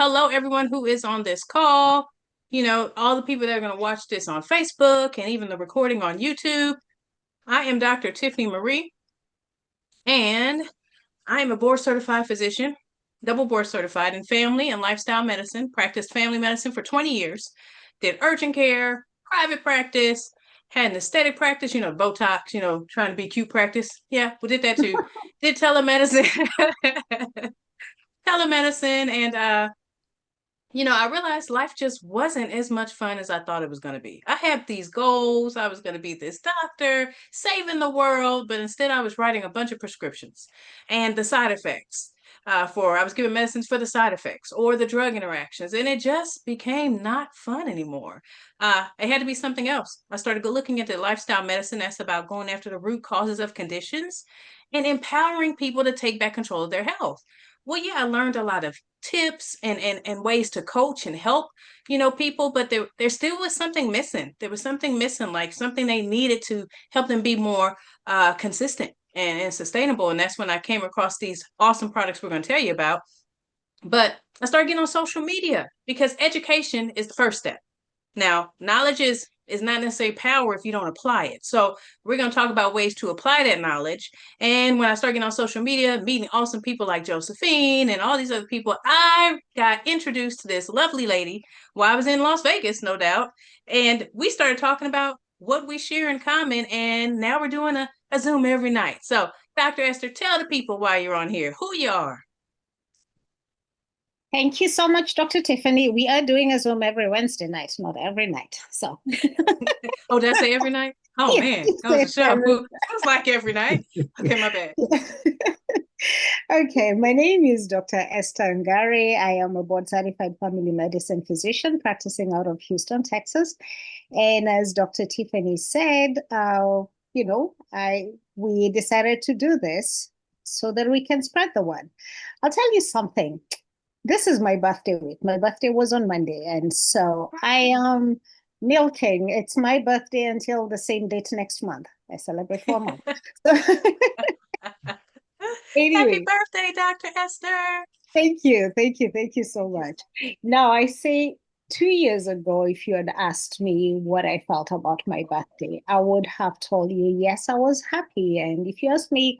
Hello, everyone who is on this call. All the people that are going to watch this on Facebook and even the recording on YouTube. I am Dr. Tiffany Marie, and I am a board certified physician, double board certified in family and lifestyle medicine, practiced family medicine for 20 years, did urgent care, private practice, had an aesthetic practice, Botox, trying to be cute practice. Yeah, we did that too. Did telemedicine, telemedicine, and I realized life just wasn't as much fun as I thought it was going to be. I had these goals. I was going to be this doctor, saving the world, but instead I was writing a bunch of prescriptions and the side effects I was giving medicines for the side effects or the drug interactions, and it just became not fun anymore. It had to be something else. I started looking into lifestyle medicine. That's about going after the root causes of conditions and empowering people to take back control of their health. Well, yeah, I learned a lot of tips and ways to coach and help people, but there still was something missing. There was something missing, like something they needed to help them be more consistent and sustainable. And that's when I came across these awesome products we're going to tell you about. But I started getting on social media because education is the first step. Now, knowledge is not necessarily power if you don't apply it. So we're going to talk about ways to apply that knowledge. And when I started getting on social media, meeting awesome people like Josephine and all these other people, I got introduced to this lovely lady while I was in Las Vegas, no doubt. And we started talking about what we share in common. And now we're doing a Zoom every night. So Dr. Esther, tell the people why you're on here, who you are. Thank you so much, Dr. Tiffany. We are doing a Zoom every Wednesday night, not every night. So, Oh, did I say every night? Oh yeah, man, you that was a said show. every It's like every night. Okay, my bad. night. Okay, my name is Dr. Esther Ngare. I am a board certified family medicine physician practicing out of Houston, Texas. And as Dr. Tiffany said, we decided to do this so that we can spread the word. I'll tell you something. This is my birthday week. My birthday was on Monday. And so I am milking. It's my birthday until the same date next month. I celebrate for a month. So Happy anyway, birthday, Dr. Esther. thank you. Thank you. Thank you so much. Now, I say 2 years ago, if you had asked me what I felt about my birthday, I would have told you, yes, I was happy. And if you asked me,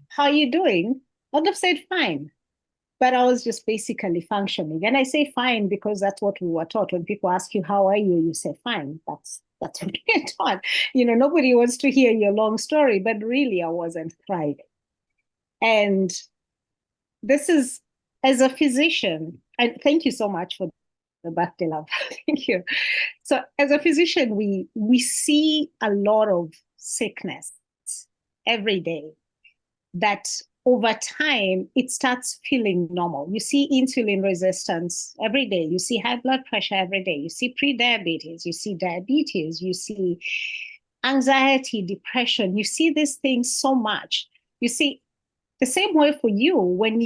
how are you doing? I would have said fine. But I was just basically functioning. And I say fine because that's what we were taught. When people ask you, how are you? You say fine. That's what we're taught. Nobody wants to hear your long story, but really I wasn't thriving. And this is, as a physician, and thank you so much for the birthday love. Thank you. So as a physician, we see a lot of sickness every day that over time, it starts feeling normal. You see insulin resistance every day. You see high blood pressure every day. You see prediabetes. You see diabetes. You see anxiety, depression. You see these things so much. You see, the same way for you, when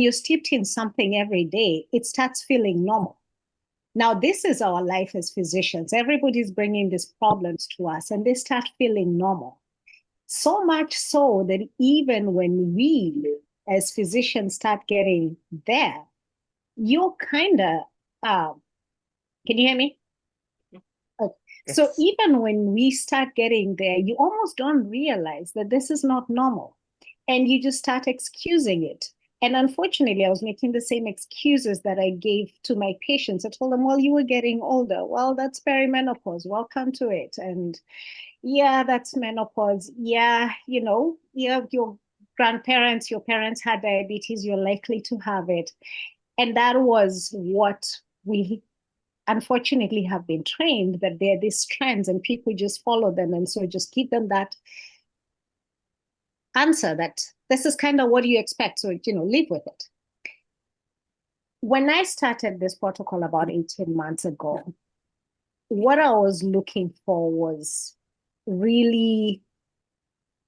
you're steeped in something every day, it starts feeling normal. Now, this is our life as physicians. Everybody's bringing these problems to us, and they start feeling normal. So much so that even when we, as physicians, start getting there, you're kind of, can you hear me? Okay. So Yes. even when we start getting there, you almost don't realize that this is not normal. And you just start excusing it. And unfortunately, I was making the same excuses that I gave to my patients. I told them, well, you were getting older. Well, that's perimenopause. Welcome to it. And yeah, that's menopause. Yeah, yeah, your grandparents, your parents had diabetes, you're likely to have it. And that was what we unfortunately have been trained, that there are these trends and people just follow them. And so just give them that answer that this is kind of what you expect. So, live with it. When I started this protocol about 18 months ago, what I was looking for was really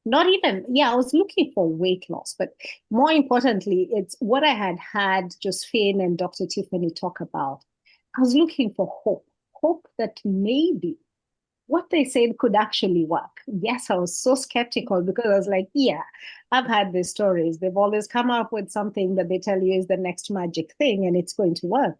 not even, yeah, I was looking for weight loss, but more importantly, it's what I had Josephine and Dr. Tiffany talk about. I was looking for hope, hope that maybe what they said could actually work. Yes, I was so skeptical because I was like, yeah, I've had these stories. They've always come up with something that they tell you is the next magic thing and it's going to work.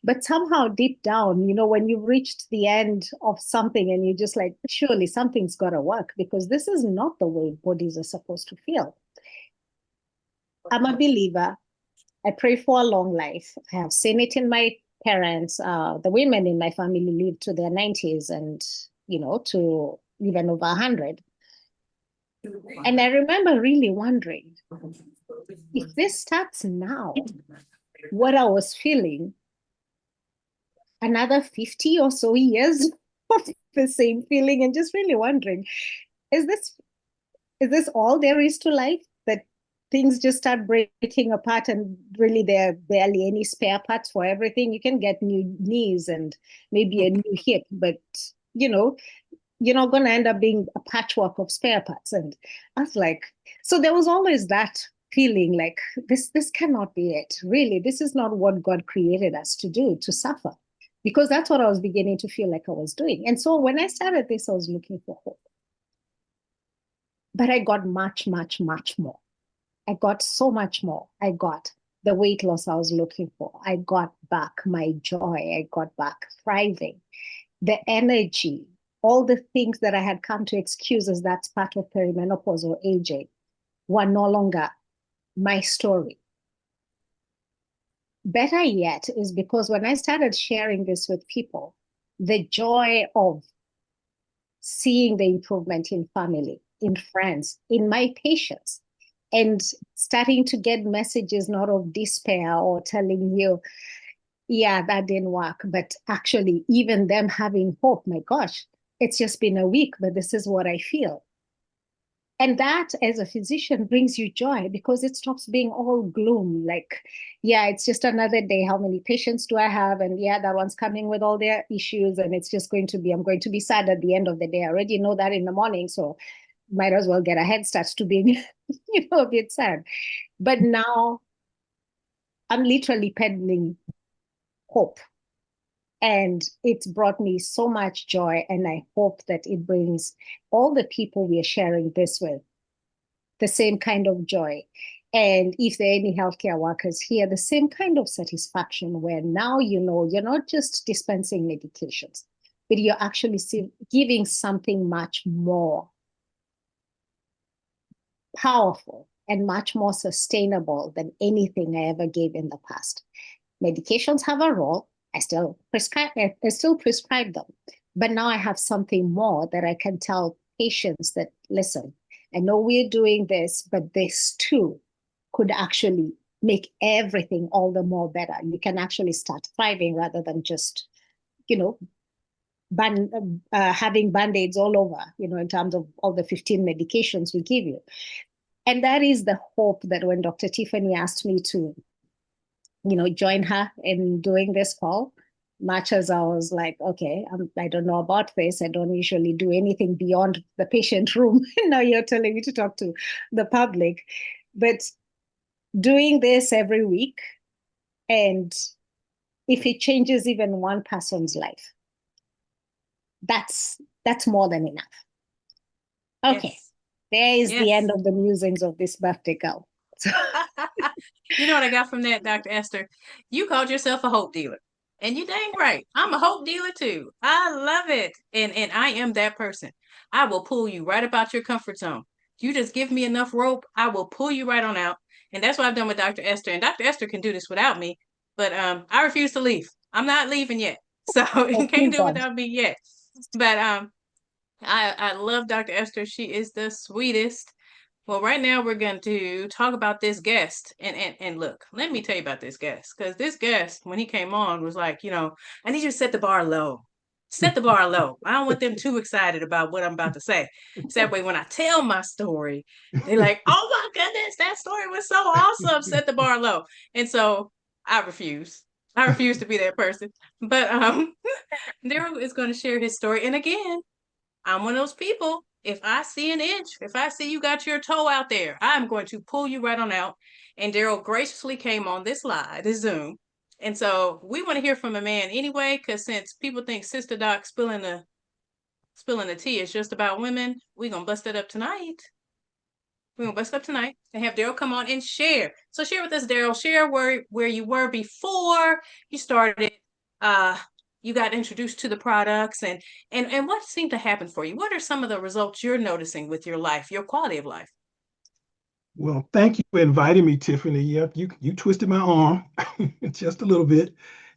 But somehow deep down, when you've reached the end of something and you're just like, surely something's got to work because this is not the way bodies are supposed to feel. I'm a believer. I pray for a long life. I have seen it in my parents. The women in my family live to their 90s and, to even over 100. And I remember really wondering if this starts now, what I was feeling, another 50 or so years of the same feeling, and just really wondering, is this all there is to life? That things just start breaking apart and really there are barely any spare parts for everything. You can get new knees and maybe a new hip, but you're not going to end up being a patchwork of spare parts. And I was like, so there was always that feeling like this cannot be it. Really, this is not what God created us to do, to suffer. Because that's what I was beginning to feel like I was doing. And so when I started this, I was looking for hope. But I got much, much, much more. I got so much more. I got the weight loss I was looking for. I got back my joy. I got back thriving, the energy, all the things that I had come to excuse as that's part of perimenopause or aging were no longer my story. Better yet is because when I started sharing this with people, the joy of seeing the improvement in family, in friends, in my patients, and starting to get messages not of despair or telling you, yeah, that didn't work, but actually even them having hope. My gosh, it's just been a week, but this is what I feel. And that, as a physician, brings you joy because it stops being all gloom. Like, yeah, it's just another day. How many patients do I have? And yeah, that one's coming with all their issues. And it's just I'm going to be sad at the end of the day. I already know that in the morning. So might as well get a head start to being, a bit sad. But now I'm literally peddling hope. And it's brought me so much joy. And I hope that it brings all the people we are sharing this with the same kind of joy. And if there are any healthcare workers here, the same kind of satisfaction where now you're not just dispensing medications, but you're actually giving something much more powerful and much more sustainable than anything I ever gave in the past. Medications have a role. I still prescribe them. But now I have something more that I can tell patients that, listen, I know we're doing this, but this too could actually make everything all the more better. You can actually start thriving rather than just, having band-aids all over, in terms of all the 15 medications we give you. And that is the hope that when Dr. Tiffany asked me to, join her in doing this call, much as I was like, okay, I don't know about this. I don't usually do anything beyond the patient room. Now you're telling me to talk to the public. But doing this every week, and if it changes even one person's life, that's more than enough. Okay. Yes. There is the end of the musings of this birthday girl. You know what I got from that, Dr. Esther? You called yourself a hope dealer. And you dang right. I'm a hope dealer too. I love it. And I am that person. I will pull you right about your comfort zone. You just give me enough rope, I will pull you right on out. And that's what I've done with Dr. Esther. And Dr. Esther can do this without me, but I refuse to leave. I'm not leaving yet. So you can't do it without me yet. But I love Dr. Esther. She is the sweetest. Well, right now we're going to talk about this guest. And look, let me tell you about this guest. Because this guest, when he came on, was like, I need you to set the bar low. Set the bar low. I don't want them too excited about what I'm about to say. So that way, when I tell my story, they're like, oh my goodness, that story was so awesome. Set the bar low. And so I refuse. I refuse to be that person. But Daryl is going to share his story. And again, I'm one of those people. If I see an inch, if I see you got your toe out there, I'm going to pull you right on out. And Daryl graciously came on this Zoom. And so we want to hear from a man anyway, because since people think Sister Doc spilling the spilling the tea is just about women, we're gonna bust it up tonight. We're gonna bust up tonight and have Daryl come on and share. So share with us, Daryl. Share where you were before you started. Uh, you got introduced to the products, and what seemed to happen for you. What are some of the results you're noticing with your life, your quality of life? Well, thank you for inviting me, Tiffany. Yep, you twisted my arm just a little bit.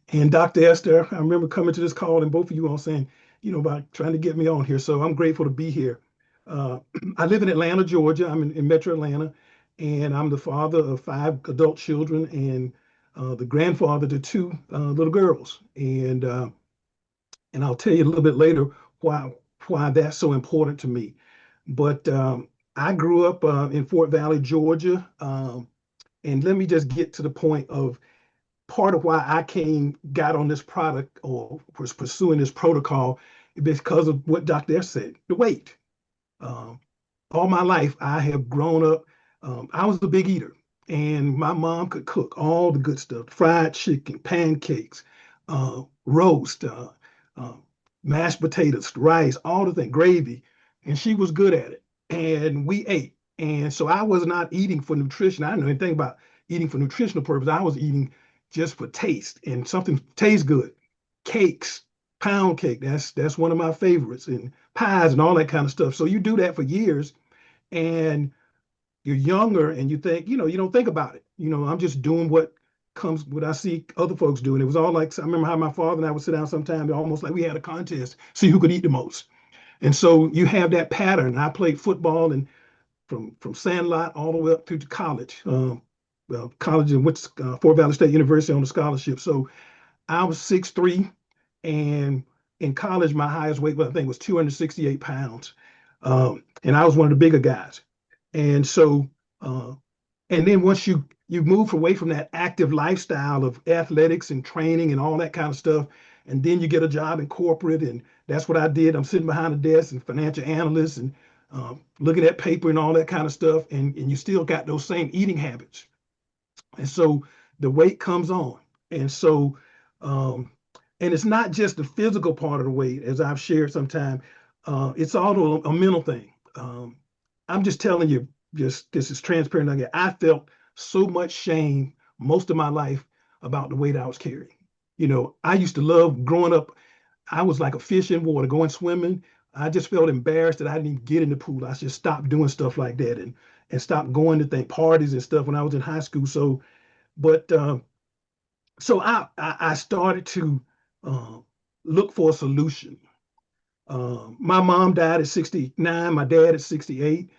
And Dr. Esther, I remember coming to this call and both of you all saying, about trying to get me on here. So I'm grateful to be here. Uh, I live in Atlanta, Georgia. I'm in Metro Atlanta, and I'm the father of 5 adult children and the grandfather to 2 little girls. And I'll tell you a little bit later why that's so important to me. But I grew up in Fort Valley, Georgia. And let me just get to the point of part of why got on this product or was pursuing this protocol because of what Dr. S said, the weight. Um, all my life, I have grown up. I was a big eater, and my mom could cook all the good stuff: fried chicken, pancakes, roast, uh, mashed potatoes, rice, all the things, gravy, and she was good at it. And we ate, and so I was not eating for nutrition. I didn't know anything about eating for nutritional purpose. I was eating just for taste and something tastes good. Cakes, pound cake, that's one of my favorites, and pies and all that kind of stuff. So you do that for years and you're younger and you think, you don't think about it. I'm just doing what I see other folks doing. It was all like, I remember how my father and I would sit down sometime, almost like we had a contest, see who could eat the most. And so you have that pattern. I played football and from Sandlot all the way up to college. Well, college and went to Fort Valley State University on a scholarship. So I was 6'3", and in college, my highest weight, I think, was 268 pounds. And I was one of the bigger guys. And so, uh, and then once you move away from that active lifestyle of athletics and training and all that kind of stuff, and then you get a job in corporate, and that's what I did. I'm sitting behind a desk and financial analyst and looking at paper and all that kind of stuff, and you still got those same eating habits. And so the weight comes on. And so, um, and it's not just the physical part of the weight, as I've shared sometime. It's also a mental thing. I'm just telling you, just this is transparent. Again, I felt so much shame most of my life about the weight I was carrying. I used to love growing up. I was like a fish in water, going swimming. I just felt embarrassed that I didn't even get in the pool. I just stopped doing stuff like that and stopped going to parties and stuff when I was in high school. But so I started to uh, look for a solution. My mom died at 69, my dad at 68,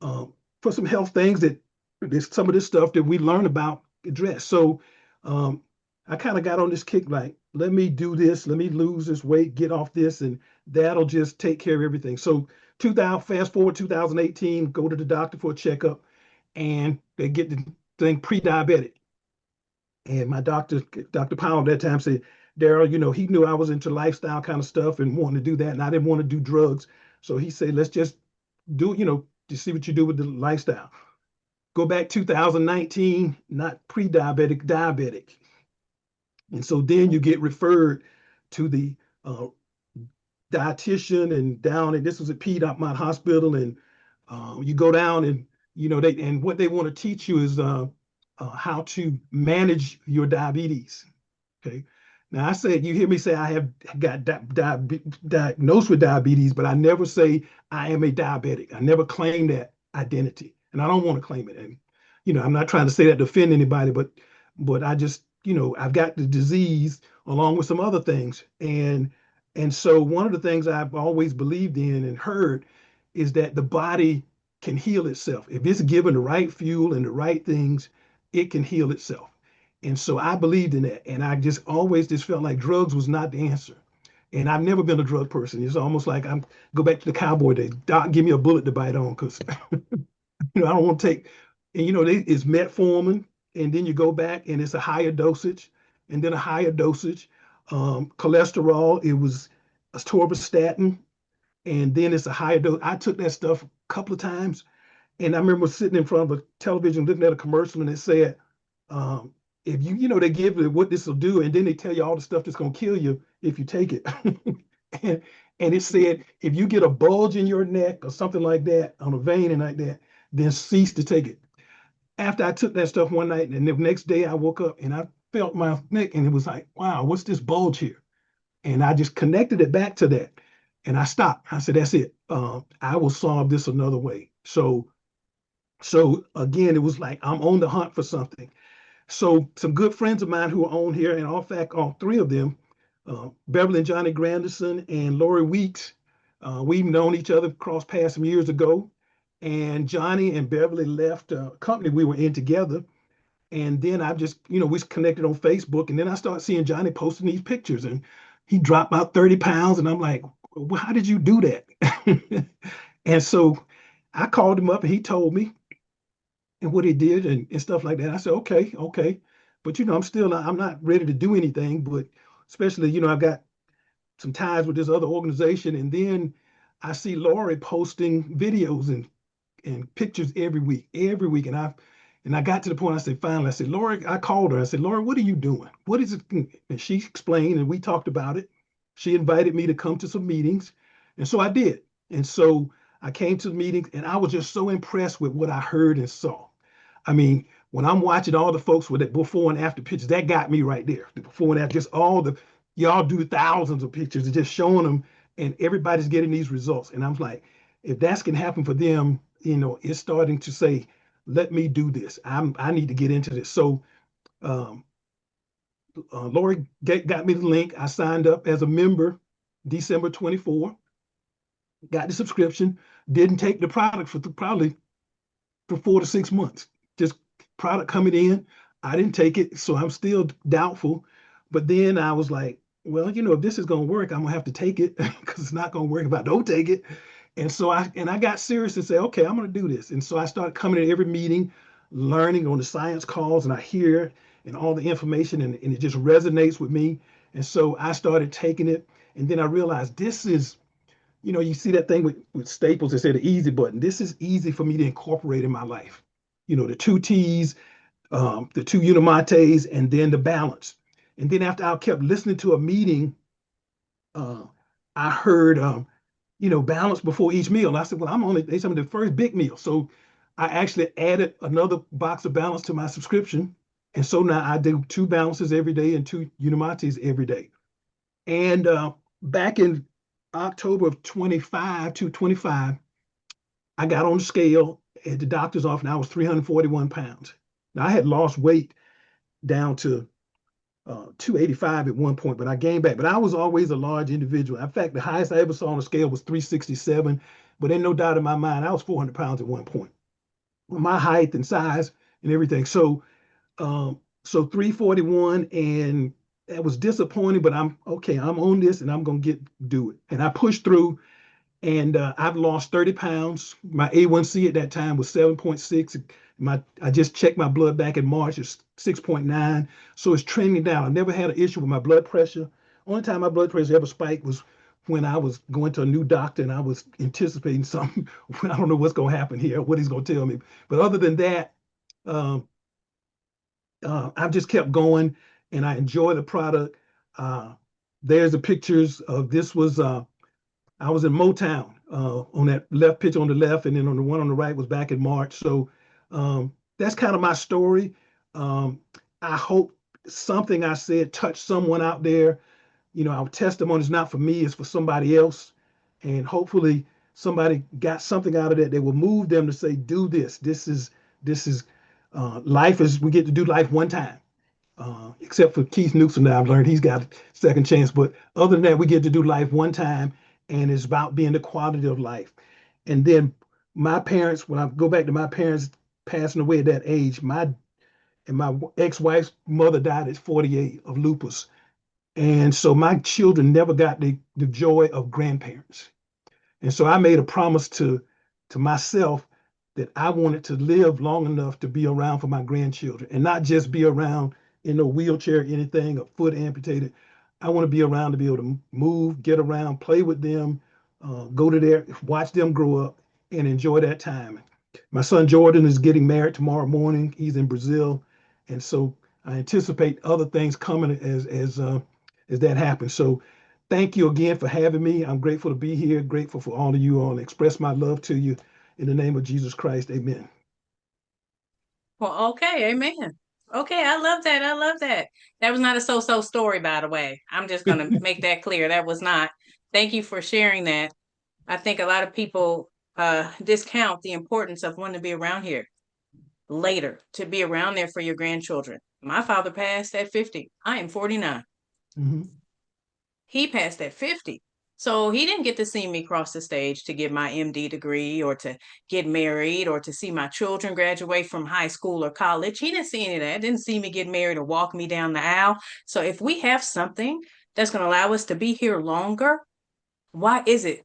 for some health things that there's some of this stuff that we learn about address. So um, I kind of got on this kick like, let me do this, let me lose this weight, get off this, and that'll just take care of everything. So 2000, fast forward 2018, go to the doctor for a checkup, and they get the thing pre-diabetic. And my doctor, Dr. Powell, at that time said, Daryl, he knew I was into lifestyle kind of stuff and wanting to do that. And I didn't want to do drugs. So he said, let's just do, to see what you do with the lifestyle. Go back 2019, not pre-diabetic, diabetic. And so then you get referred to the dietitian and down, and this was at Piedmont Hospital. And you go down and, and what they want to teach you is how to manage your diabetes. Okay. Now I said, you hear me say I have got diagnosed with diabetes, but I never say I am a diabetic. I never claim that identity, and I don't want to claim it. And I'm not trying to say that to offend anybody, but I just I've got the disease along with some other things, and so one of the things I've always believed in and heard is that the body can heal itself if it's given the right fuel and the right things. It can heal itself. And so I believed in that. And I just always just felt like drugs was not the answer. And I've never been a drug person. It's almost like I'm go back to the cowboy days. Doc, give me a bullet to bite on because I don't want to take, and it's metformin, and then you go back and it's a higher dosage, and then a higher dosage. Cholesterol, it was a atorvastatin, and then it's a higher dose. I took that stuff a couple of times, and I remember sitting in front of a television looking at a commercial, and it said, um, if they give you what this will do, and then they tell you all the stuff that's going to kill you if you take it. and, And it said, if you get a bulge in your neck or something like that, on a vein and like that, then cease to take it. After I took that stuff one night, and the next day I woke up and I felt my neck, and it was like, wow, what's this bulge here? And I just connected it back to that. And I stopped. I said, that's it. I will solve this another way. So again, it was like I'm on the hunt for something. So some good friends of mine who are on here, and in fact, all three of them, Beverly and Johnny Granderson and Lori Weeks, we've known each other, crossed paths some years ago. And Johnny and Beverly left a company we were in together. And then I just, we connected on Facebook. And then I started seeing Johnny posting these pictures, and he dropped about 30 pounds. And I'm like, well, how did you do that? And so I called him up and he told me and what he did and stuff like that. I said, okay, okay. But I'm not ready to do anything, but especially, I've got some ties with this other organization. And then I see Lori posting videos and pictures every week. And I got to the point, I said, finally, I said, Lori, I called her. I said, Lori, what are you doing? What is it? And she explained, and we talked about it. She invited me to come to some meetings. And so I did. And so I came to the meetings, and I was just so impressed with what I heard and saw. I mean, when I'm watching all the folks with the before and after pictures, that got me right there. The before and after, just y'all do thousands of pictures and just showing them, and everybody's getting these results. And I'm like, if that can happen for them, it's starting to say, let me do this. I need to get into this. So um, Lori got me the link. I signed up as a member December 24, got the subscription, didn't take the product for probably for 4 to 6 months. Just product coming in. I didn't take it, so I'm still doubtful. But then I was like, well, if this is gonna work, I'm gonna have to take it because it's not gonna work if I don't take it. And so I got serious and said, okay, I'm gonna do this. And so I started coming to every meeting, learning on the science calls, and I hear and all the information, and it just resonates with me. And so I started taking it, and then I realized this is you see that thing with Staples that say the easy button. This is easy for me to incorporate in my life. The two T's, the two Unimates, and then the balance. And then after I kept listening to a meeting, uh, I heard, balance before each meal. And I said, well, they told me the first big meal. So I actually added another box of balance to my subscription. And so now I do two balances every day and two Unimates every day. And back in October of 25, I got on the scale at the doctor's office, and I was 341 pounds. Now, I had lost weight down to 285 at one point, but I gained back. But I was always a large individual. In fact, the highest I ever saw on the scale was 367, but ain't no doubt in my mind, I was 400 pounds at one point. With my height and size and everything. So 341, and that was disappointing, but I'm okay. I'm on this, and I'm gonna do it. And I pushed through, and I've lost 30 pounds. My A1C at that time was 7.6. I just checked my blood back in March. It's 6.9, so it's trending down. I never had an issue with my blood pressure. Only time my blood pressure ever spiked was when I was going to a new doctor and I was anticipating something. I don't know what's going to happen here, what he's going to tell me. But other than that, um, I've just kept going, and I enjoy the product. Uh, there's the pictures of this was I was in Motown on that left picture on the left, and then on the one on the right was back in March. So that's kind of my story. Um, I hope something I said touched someone out there. Our testimony is not for me, it's for somebody else. And hopefully somebody got something out of that that will move them to say, do this. This is life is we get to do life one time. Except for Keith Newsom that I've learned he's got a second chance. But other than that, we get to do life one time, and it's about being the quality of life. And then my parents, when I go back to my parents passing away at that age, my ex-wife's mother died at 48 of lupus. And so my children never got the joy of grandparents. And so I made a promise to myself that I wanted to live long enough to be around for my grandchildren and not just be around in a wheelchair or anything, a foot amputated. I want to be around to be able to move, get around, play with them, go to their, watch them grow up and enjoy that time. My son Jordan is getting married tomorrow morning. He's in Brazil. And so I anticipate other things coming as that happens. So thank you again for having me. I'm grateful to be here, grateful for all of you all, and express my love to you in the name of Jesus Christ. Amen. Well, okay, amen. Okay, I love that. I love that. That was not a so-so story, by the way. I'm just gonna make that clear. That was not. Thank you for sharing that. I think a lot of people discount the importance of wanting to be around here later, to be around there for your grandchildren. My father passed at 50. I am 49. Mhm. He passed at 50. So he didn't get to see me cross the stage to get my MD degree or to get married or to see my children graduate from high school or college. He didn't see any of that. Didn't see me get married or walk me down the aisle. So if we have something that's going to allow us to be here longer, why is it?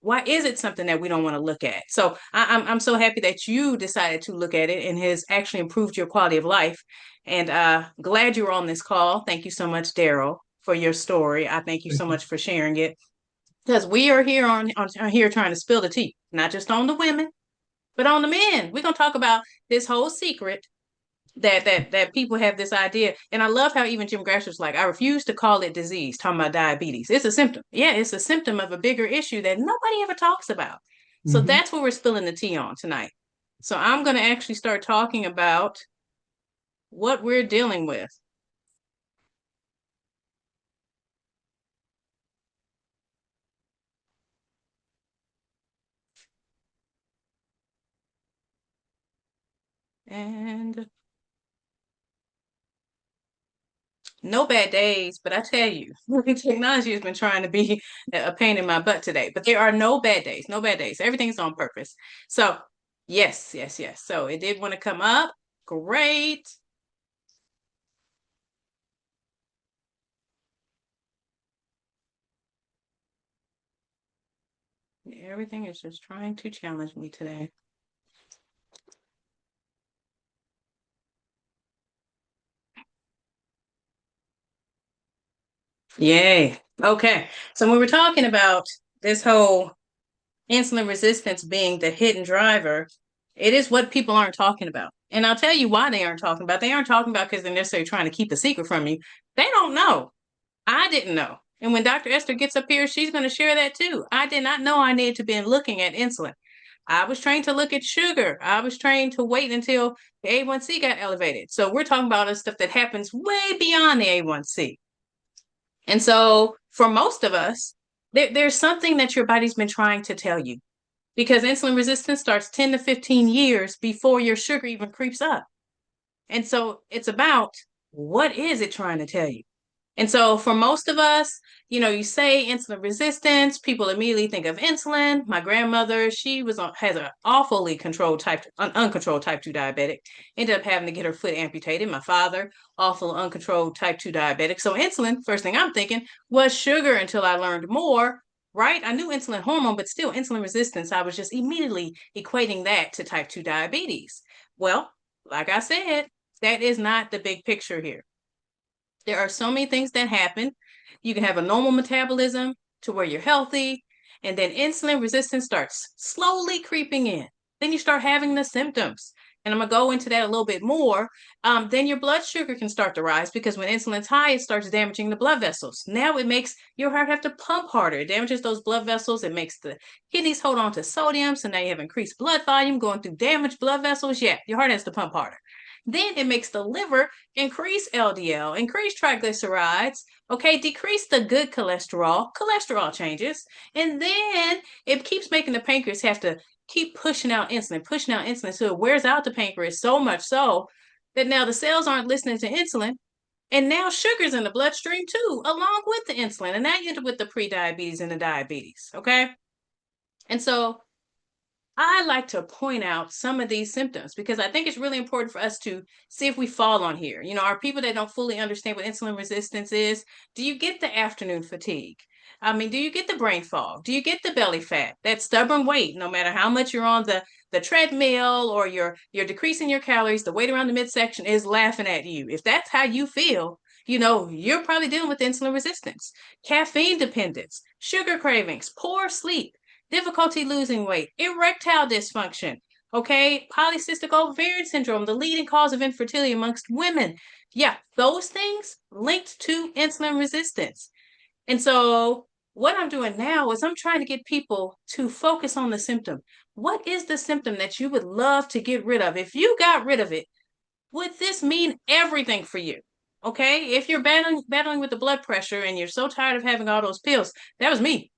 Why is it something that we don't want to look at? So I'm so happy that you decided to look at it and has actually improved your quality of life. And glad you were on this call. Thank you so much, Daryl, for your story. I thank you so Thank you. much for sharing it because we are here on here trying to spill the tea, not just on the women, but on the men. We're gonna talk about this whole secret that people have this idea. And I love how even Jim Grasher's like, I refuse to call it disease, talking about diabetes. It's a symptom. Yeah, it's a symptom of a bigger issue that nobody ever talks about. So Mhm. that's what we're spilling the tea on tonight. So I'm going to actually start talking about what we're dealing with. And no bad days, but I tell you, technology has been trying to be a pain in my butt today. But there are no bad days, no bad days. Everything's on purpose. So, yes, yes, yes. So it did want to come up. Great. Everything is just trying to challenge me today. Yay. Okay. So when we're talking about this whole insulin resistance being the hidden driver, it is what people aren't talking about. And I'll tell you why they aren't talking about. They aren't talking about because they're necessarily trying to keep a secret from you. They don't know. I didn't know. And when Dr. Esther gets up here, she's going to share that too. I did not know I needed to be looking at insulin. I was trained to look at sugar. I was trained to wait until the A1C got elevated. So we're talking about stuff that happens way beyond the A1C. And so for most of us, there's something that your body's been trying to tell you because insulin resistance starts 10 to 15 years before your sugar even creeps up. And so it's about what is it trying to tell you? And so for most of us, you say insulin resistance, people immediately think of insulin. My grandmother, she has an awfully uncontrolled type 2 diabetic, ended up having to get her foot amputated. My father, awful uncontrolled type 2 diabetic. So insulin, first thing I'm thinking was sugar until I learned more, right? I knew insulin hormone, but still insulin resistance, I was just immediately equating that to type 2 diabetes. Well, like I said, that is not the big picture here. There are so many things that happen. You can have a normal metabolism to where you're healthy, and then insulin resistance starts slowly creeping in. Then you start having the symptoms. And I'm going to go into that a little bit more. Then your blood sugar can start to rise because when insulin's high, it starts damaging the blood vessels. Now it makes your heart have to pump harder. It damages those blood vessels. It makes the kidneys hold on to sodium. So now you have increased blood volume going through damaged blood vessels. Yeah, your heart has to pump harder. Then it makes the liver increase LDL, increase triglycerides, okay, decrease the good cholesterol changes, and then it keeps making the pancreas have to keep pushing out insulin, so it wears out the pancreas so much so that now the cells aren't listening to insulin, and now sugar's in the bloodstream too, along with the insulin, and now you end up with the pre-diabetes and the diabetes, okay? And so I like to point out some of these symptoms because I think it's really important for us to see if we fall on here. Are people that don't fully understand what insulin resistance is, do you get the afternoon fatigue? I mean, do you get the brain fog? Do you get the belly fat? That stubborn weight, no matter how much you're on the treadmill or you're decreasing your calories, the weight around the midsection is laughing at you. If that's how you feel, you're probably dealing with insulin resistance, caffeine dependence, sugar cravings, poor sleep, difficulty losing weight, erectile dysfunction, okay, polycystic ovarian syndrome, the leading cause of infertility amongst women. Yeah, those things linked to insulin resistance. And so what I'm doing now is I'm trying to get people to focus on the symptom. What is the symptom that you would love to get rid of? If you got rid of it, would this mean everything for you? Okay. If you're battling with the blood pressure and you're so tired of having all those pills, that was me.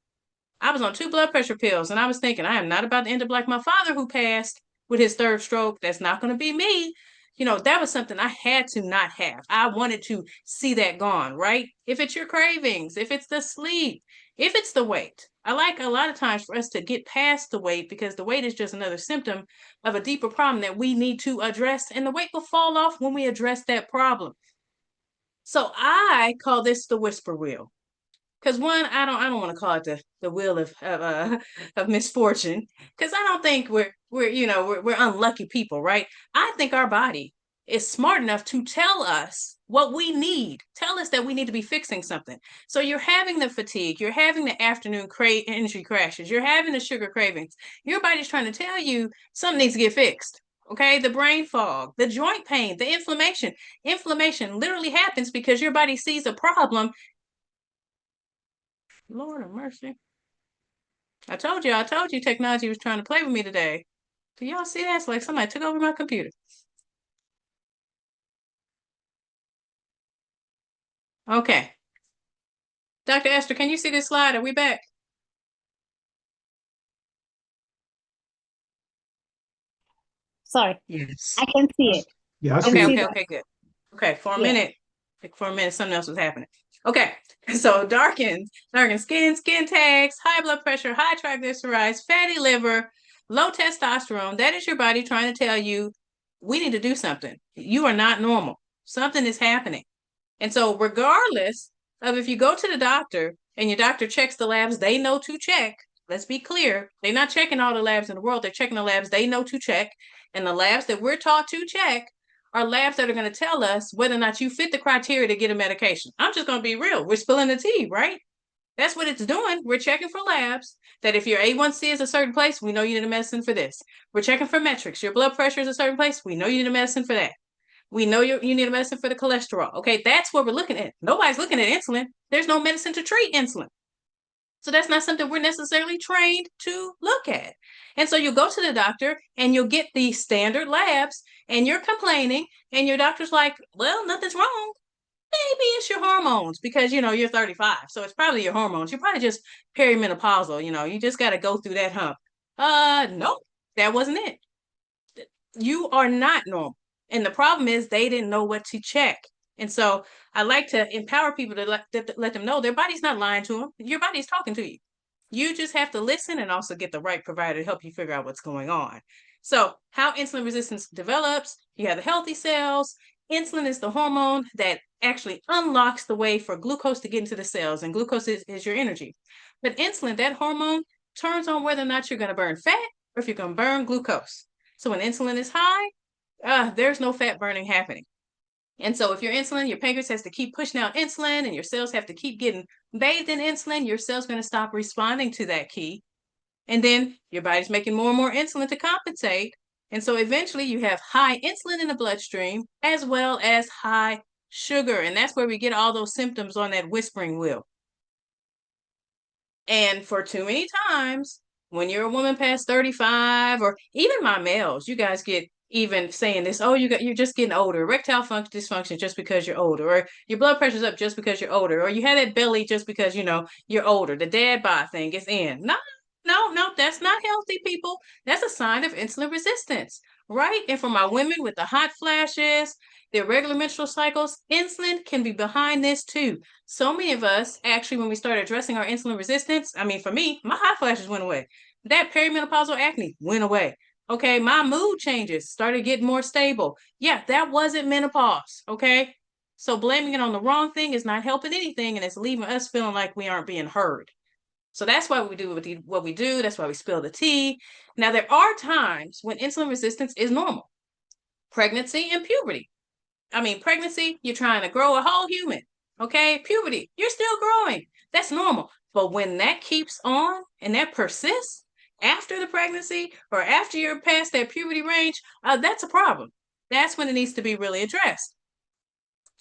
I was on 2 blood pressure pills and I was thinking, I am not about to end up like my father who passed with his third stroke. That's not going to be me. That was something I had to not have. I wanted to see that gone, right? If it's your cravings, if it's the sleep, if it's the weight. I like a lot of times for us to get past the weight because the weight is just another symptom of a deeper problem that we need to address. And the weight will fall off when we address that problem. So I call this the whisper wheel. Because one, I don't want to call it the wheel of misfortune. Because I don't think we're unlucky people, right? I think our body is smart enough to tell us what we need, tell us that we need to be fixing something. So you're having the fatigue, you're having the afternoon energy crashes, you're having the sugar cravings. Your body's trying to tell you something needs to get fixed. Okay, the brain fog, the joint pain, the inflammation. Inflammation literally happens because your body sees a problem. Lord of mercy. I told you technology was trying to play with me today. Do y'all see that? It's like somebody took over my computer. Okay. Dr. Esther, can you see this slide? Are we back? Sorry, Yes. I can see it. Yeah, I I can see Okay, it. see okay, that. okay, good. Okay, for a Yeah. minute, something else was happening. Okay, so darkened skin tags, high blood pressure, high triglycerides, fatty liver, low testosterone. That is your body trying to tell you, we need to do something. You are not normal. Something is happening. And so, regardless of if you go to the doctor and your doctor checks the labs they know to check, let's be clear, they're not checking all the labs in the world, they're checking the labs they know to check. And the labs that we're taught to check are labs that are going to tell us whether or not you fit the criteria to get a medication. I'm just going to be real. We're spilling the tea, right? That's what it's doing. We're checking for labs that if your A1C is a certain place, we know you need a medicine for this. We're checking for metrics. Your blood pressure is a certain place, we know you need a medicine for that. We know you need a medicine for the cholesterol. Okay, that's what we're looking at. Nobody's looking at insulin. There's no medicine to treat insulin. So that's not something we're necessarily trained to look at. And so you go to the doctor and you'll get the standard labs and you're complaining and your doctor's like, well, nothing's wrong. Maybe it's your hormones because, you're 35. So it's probably your hormones. You're probably just perimenopausal. You just got to go through that hump. Nope, that wasn't it. You are not normal. And the problem is they didn't know what to check. And so I like to empower people to let them know their body's not lying to them. Your body's talking to you. You just have to listen and also get the right provider to help you figure out what's going on. So how insulin resistance develops, you have the healthy cells. Insulin is the hormone that actually unlocks the way for glucose to get into the cells, and glucose is your energy. But insulin, that hormone, turns on whether or not you're going to burn fat or if you're going to burn glucose. So when insulin is high, there's no fat burning happening. And so if your insulin, your pancreas has to keep pushing out insulin and your cells have to keep getting bathed in insulin, your cell's going to stop responding to that key. And then your body's making more and more insulin to compensate. And so eventually you have high insulin in the bloodstream as well as high sugar. And that's where we get all those symptoms on that whispering wheel. And for too many times, when you're a woman past 35, or even my males, you guys get even saying this, oh, you're just getting older, erectile function dysfunction just because you're older, or your blood pressure's up just because you're older, or you have that belly just because you're older. The dad bod thing is in. No, that's not healthy, people. That's a sign of insulin resistance, right? And for my women with the hot flashes, the irregular menstrual cycles, insulin can be behind this too. So many of us, actually, when we started addressing our insulin resistance, I mean, for me, my hot flashes went away. That perimenopausal acne went away. Okay, my mood changes started getting more stable. Yeah, that wasn't menopause. Okay, so blaming it on the wrong thing is not helping anything, and it's leaving us feeling like we aren't being heard. So that's why we do what we do. That's why we spill the tea. Now, there are times when insulin resistance is normal. Pregnancy and puberty. I mean, pregnancy, you're trying to grow a whole human. Okay, puberty, you're still growing. That's normal. But when that keeps on and that persists after the pregnancy or after you're past that puberty range, that's a problem. That's when it needs to be really addressed.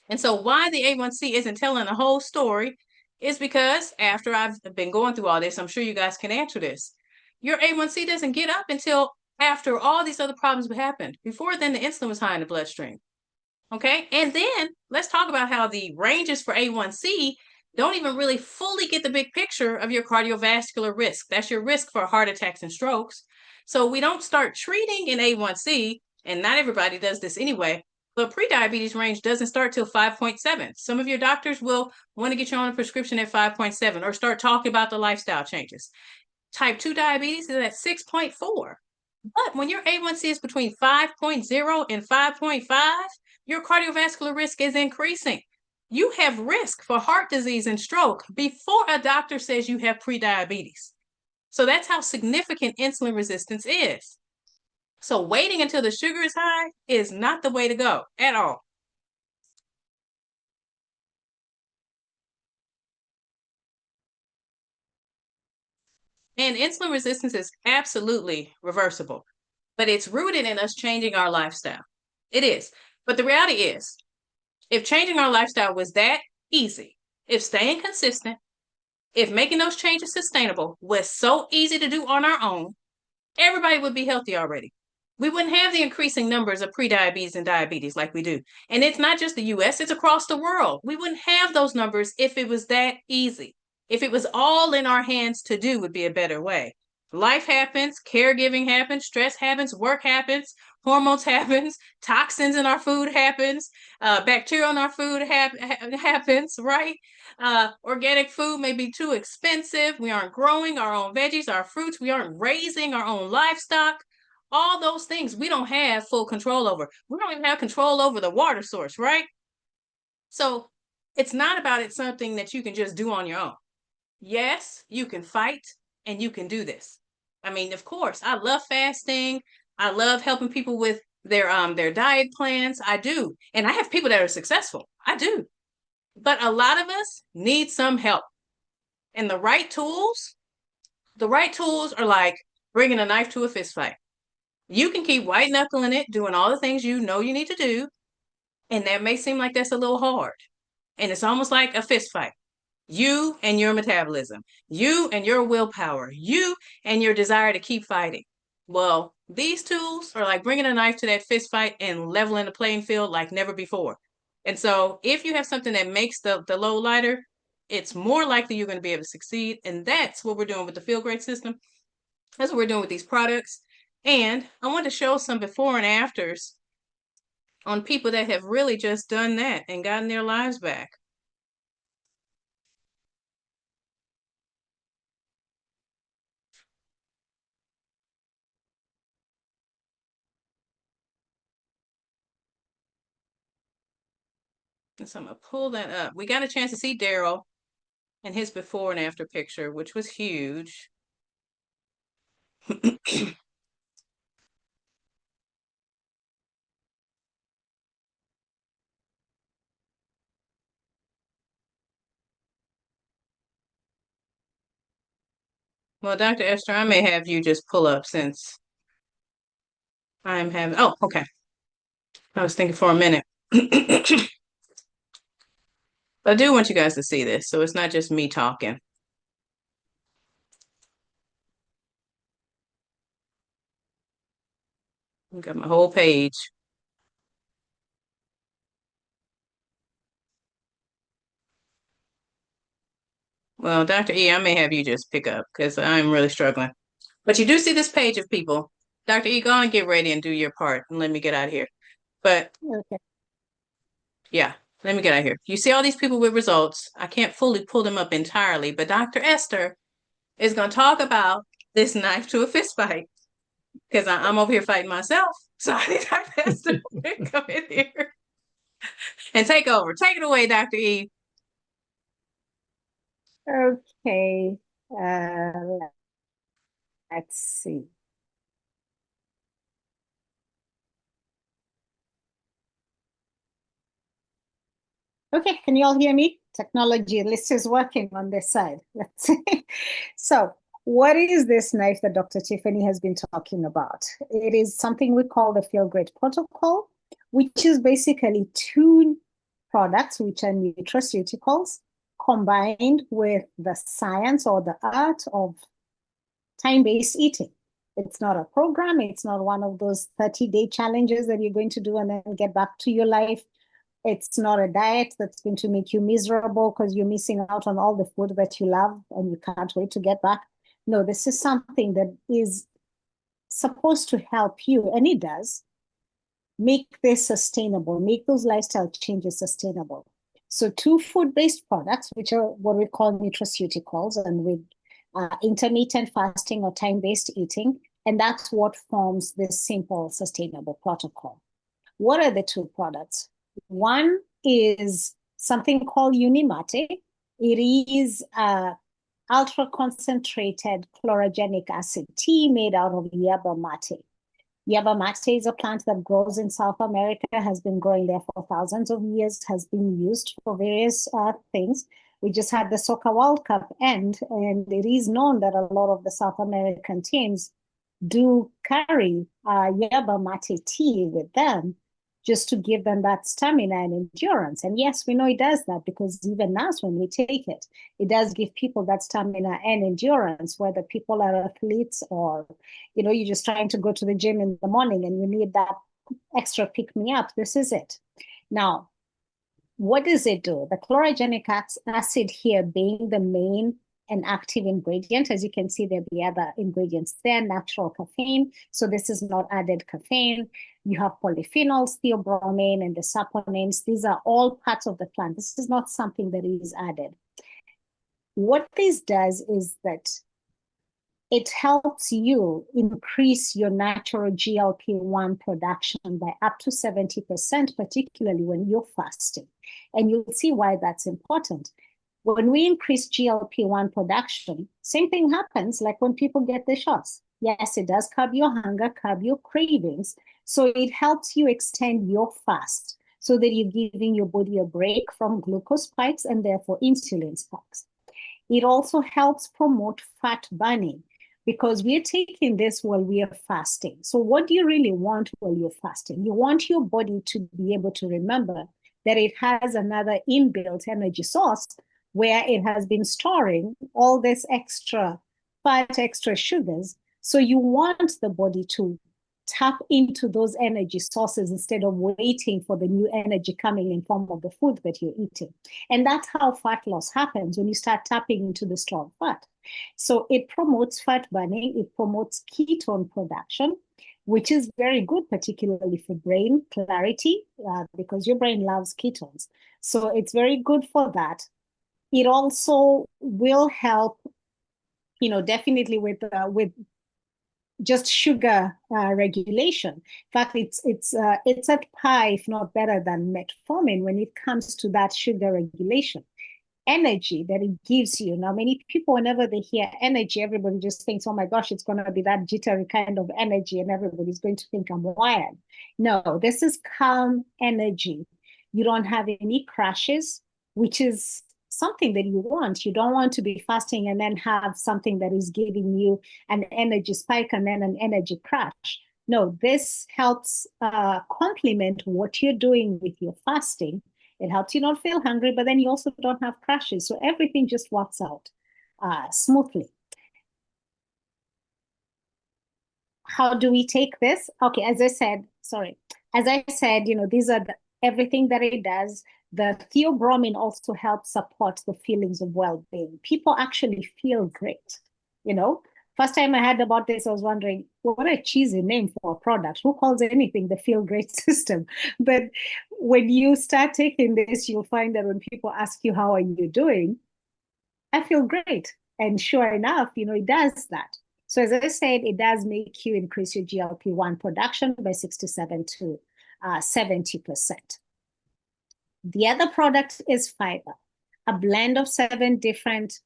And so, why the A1C isn't telling the whole story is because after I've been going through all this, I'm sure you guys can answer this. Your A1C doesn't get up until after all these other problems have happened. Before then, the insulin was high in the bloodstream. Okay. And then let's talk about how the ranges for A1C don't even really fully get the big picture of your cardiovascular risk. That's your risk for heart attacks and strokes. So we don't start treating in A1C, and not everybody does this anyway, but prediabetes range doesn't start till 5.7. Some of your doctors will want to get you on a prescription at 5.7 or start talking about the lifestyle changes. Type 2 diabetes is at 6.4. But when your A1C is between 5.0 and 5.5, your cardiovascular risk is increasing. You have risk for heart disease and stroke before a doctor says you have prediabetes. So that's how significant insulin resistance is. So waiting until the sugar is high is not the way to go at all. And insulin resistance is absolutely reversible, but it's rooted in us changing our lifestyle. It is. But the reality is, if changing our lifestyle was that easy, if staying consistent, if making those changes sustainable was so easy to do on our own, everybody would be healthy already. We wouldn't have the increasing numbers of prediabetes and diabetes like we do. And it's not just the US, it's across the world. We wouldn't have those numbers if it was that easy. If it was all in our hands to do, would be a better way. Life happens, caregiving happens, stress happens, work happens, hormones happens, toxins in our food happens, bacteria in our food happens, right? Organic food may be too expensive. We aren't growing our own veggies, our fruits. We aren't raising our own livestock. All those things we don't have full control over. We don't even have control over the water source, right? So it's not about it something that you can just do on your own. Yes, you can fight and you can do this. I mean, of course, I love fasting. I love helping people with their diet plans. I do. And I have people that are successful. I do. But a lot of us need some help. And the right tools are like bringing a knife to a fist fight. You can keep white knuckling it, doing all the things you know you need to do. And that may seem like that's a little hard. And it's almost like a fist fight. You and your metabolism, you and your willpower, you and your desire to keep fighting. Well, these tools are like bringing a knife to that fist fight and leveling the playing field like never before. And so if you have something that makes the load lighter, it's more likely you're going to be able to succeed. And that's what we're doing with the Feel Great system. That's what we're doing with these products. And I want to show some before and afters on people that have really just done that and gotten their lives back. And so I'm going to pull that up. We got a chance to see Daryl and his before and after picture, which was huge. Well, Dr. Esther, I may have you just pull up since I'm having, oh, okay. I was thinking for a minute. But I do want you guys to see this, so it's not just me talking. I've got my whole page. Well, Dr. E, I may have you just pick up because I'm really struggling. But you do see this page of people. Dr. E, go on and get ready and do your part and let me get out of here. But Okay. yeah, let me get out of here. You see all these people with results. I can't fully pull them up entirely, but Dr. Esther is going to talk about this knife to a fist fight because I'm over here fighting myself. So I need Dr. Esther to come in here and take over. Take it away, Dr. E. Okay. Let's see. Okay, can you all hear me? Technology, this is working on this side. Let's see. So, what is this knife that Dr. Tiffany has been talking about? It is something we call the Feel Great Protocol, which is basically two products, which are nutraceuticals combined with the science or the art of time-based eating. It's not a program. It's not one of those 30-day challenges that you're going to do and then get back to your life. It's not a diet that's going to make you miserable because you're missing out on all the food that you love and you can't wait to get back. No, this is something that is supposed to help you, and it does, make this sustainable, make those lifestyle changes sustainable. So 2 food-based products, which are what we call nutraceuticals, and with intermittent fasting or time-based eating, and that's what forms this simple, sustainable protocol. What are the 2 products? One is something called Unimate. It is ultra-concentrated chlorogenic acid tea made out of yerba mate. Yerba mate is a plant that grows in South America, has been growing there for thousands of years, has been used for various things. We just had the Soccer World Cup end, and it is known that a lot of the South American teams do carry yerba mate tea with them just to give them that stamina and endurance. And yes, we know it does that because even now when we take it, it does give people that stamina and endurance, whether people are athletes or, you're just trying to go to the gym in the morning and you need that extra pick-me-up. This is it. Now, what does it do? The chlorogenic acid here being the main and active ingredient. As you can see, there are the other ingredients there, natural caffeine. So this is not added caffeine. You have polyphenols, theobromine, and the saponins. These are all parts of the plant. This is not something that is added. What this does is that it helps you increase your natural GLP-1 production by up to 70%, particularly when you're fasting. And you'll see why that's important. When we increase GLP-1 production, same thing happens like when people get the shots. Yes, it does curb your hunger, curb your cravings. So it helps you extend your fast so that you're giving your body a break from glucose spikes and therefore insulin spikes. It also helps promote fat burning because we're taking this while we are fasting. So what do you really want while you're fasting? You want your body to be able to remember that it has another inbuilt energy source where it has been storing all this extra fat, extra sugars. So you want the body to tap into those energy sources instead of waiting for the new energy coming in form of the food that you're eating. And that's how fat loss happens when you start tapping into the stored fat. So it promotes fat burning, it promotes ketone production, which is very good, particularly for brain clarity, because your brain loves ketones. So it's very good for that. It also will help, definitely with just sugar regulation. In fact, it's at par, if not better than metformin when it comes to that sugar regulation. Energy that it gives you. Now, many people, whenever they hear energy, everybody just thinks, oh my gosh, it's going to be that jittery kind of energy and everybody's going to think I'm wired. No, this is calm energy. You don't have any crashes, which is something that you want. You don't want to be fasting and then have something that is giving you an energy spike and then an energy crash. No, this helps complement what you're doing with your fasting. It helps you not feel hungry, but then you also don't have crashes. So everything just works out smoothly. How do we take this? Okay, as I said, these are everything that it does. The theobromine also helps support the feelings of well-being. People actually feel great, First time I heard about this, I was wondering, what a cheesy name for a product. Who calls anything the feel great system? But when you start taking this, you'll find that when people ask you, how are you doing? I feel great. And sure enough, it does that. So as I said, it does make you increase your GLP-1 production by 67 to 70%. The other product is fiber, a blend of 7 different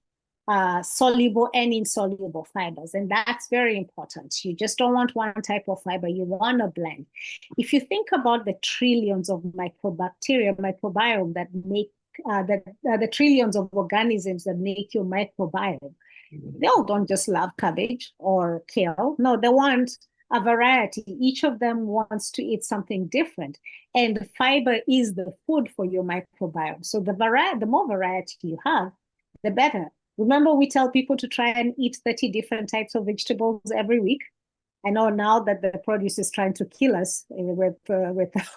soluble and insoluble fibers. And that's very important. You just don't want one type of fiber. You want a blend. If you think about the trillions of microbiome that make the trillions of organisms that make your microbiome, they all don't just love cabbage or kale. No, they want a variety. Each of them wants to eat something different. And fiber is the food for your microbiome. So the more variety you have, the better. Remember, we tell people to try and eat 30 different types of vegetables every week. I know now that the produce is trying to kill us with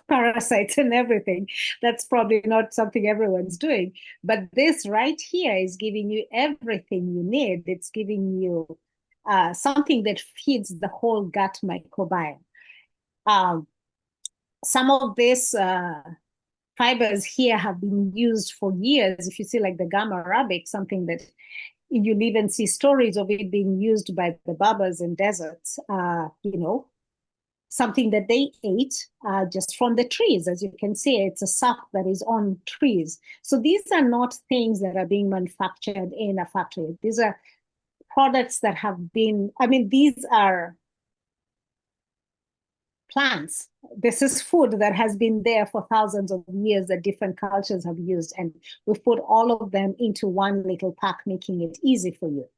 parasites and everything. That's probably not something everyone's doing. But this right here is giving you everything you need. It's giving you something that feeds the whole gut microbiome. Um, some of these fibers here have been used for years. If you see like the gamma arabic, something that you'll even see stories of it being used by the Berbers in deserts, something that they ate just from the trees. As you can see, it's a sap that is on trees. So these are not things that are being manufactured in a factory. These are products that have been, these are plants. This is food that has been there for thousands of years that different cultures have used. And we've put all of them into one little pack, making it easy for you.